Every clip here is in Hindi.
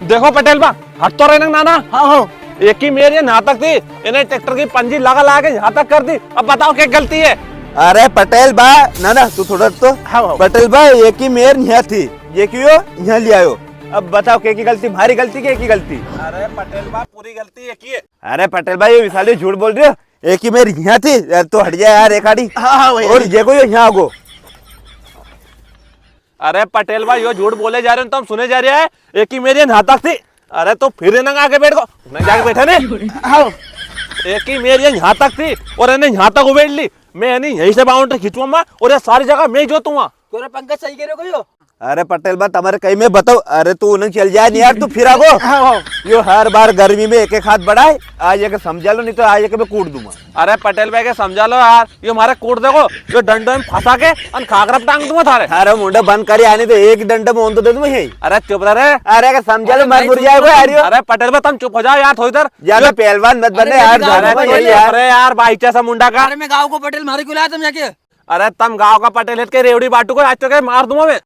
देखो पटेल बा हट तो रहे नाना। हाँ हाँ एक ही मेरी यहाँ तक थी, इन्हें ट्रैक्टर की पंजी लगा के यहाँ तक कर दी। अब बताओ क्या गलती है। अरे पटेल बा ना तू थोड़ा तो हाँ। पटेल बा एक ही मेयर यहाँ थी, ये क्यों यहाँ ले आयो। अब बताओ क्या की गलती, भारी गलती क्या की गलती। अरे पटेल बा पूरी गलती एक ही है। अरे पटेल भाई ये विशाल झूठ बोल रहे हो, एक ही मेयर यहाँ थी यार, तो हट जाए यार एक आड़ी। हाँ और ये को यहाँ आगो। अरे पटेल भाई यो झूठ बोले जा रहे हो, तो हम सुने जा रहे हैं एक ही मेरी यहाँ तक थी। अरे तो फिर इन्हें आगे बैठ गो, नहीं जाके बैठे ने। हाँ एक ही मेरी यहाँ तक थी और इन्हें यहाँ तक उबेड़ ली। मैं नहीं यहीं से बाउंड्री खींचूंगा और ये सारी जगह मैं जोतूंगा। तोरा पंकज सही कह रहे हो। अरे पटेल बा तुम्हारे कहीं में बताओ। अरे तू उन्हें चल जाए नहीं यार, तू फिर आगो। यो हर बार गर्मी में एक एक हाथ बढ़ाए, आज एक समझा लो नहीं तो आज एक मैं कूट दूंगा। अरे पटेल भाई के समझा लो यार, ये हमारे कूट देखो, यो डंडो में फंसा के और खागरा टांग दूंगा थारे। अरे मुंडा बंद करे आने तो एक डंडा में तो दे दूं यही। अरे चुप रहे। अरे अगर समझा लो मर मुर जाएगा यार यो। अरे पटेल भाई तुम चुप हो जाओ यार थोड़ी देर। ज्यादा पहलवान मत बने यार। अरे यार बाईचा सा मुंडा का। अरे मैं गाँव को पटेल मारे क्यों लाया तुम जाके। अरे तुम गाँव का पटेल के रेवड़ी बाटू को आज तो मार दूंगा मैं।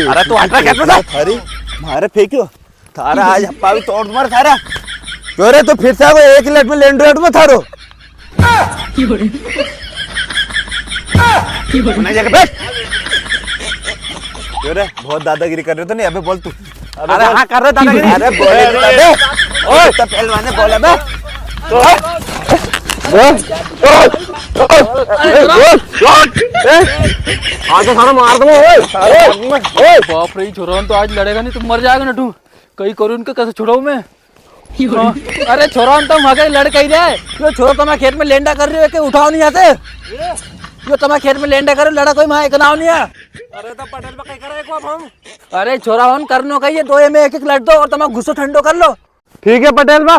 अरे तू हट कैसे था? अरे मारे फेंक्यो थारा आज हप्पा भी तोड़ मार थारा। अरे तो फिर से आगो एक मिनट में लैंड रोड में थारो। जगह बैठ। अरे बहुत दादागिरी कर रहे हो तो नहीं, अबे बोल तू। अरे हाँ कर रहे दादागिरी। अरे बोले ओए तो पहलवान ने बोला बे। आज तो सारा मार दूंगा। बाप रे छोरा तो आज लड़ेगा नहीं, तुम मर जाएगा ना तू। कहीं करूँ उनको कैसे छोड़ाऊ मैं। अरे छोरा तो मगर लड़ कहीं जाए। यो छोरा तुम्हारे खेत में लेंडा कर रही हो कि उठाओ नहीं आते। यो तुम्हारे खेत में लेंडा कर लड़ा कोई माँ एक नाव नहीं है। अरे तो पटेल में कहीं करेगा अब हम। अरे छोरा हम करनो कहिए दो में एक एक लड़ दो और तुम्हारा गुस्सा ठंडो कर लो। ठीक है पटेल बा।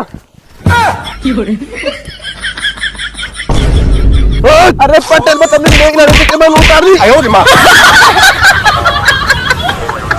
अरे पटेल में तुमने देख लड़के के मैं उतार दी।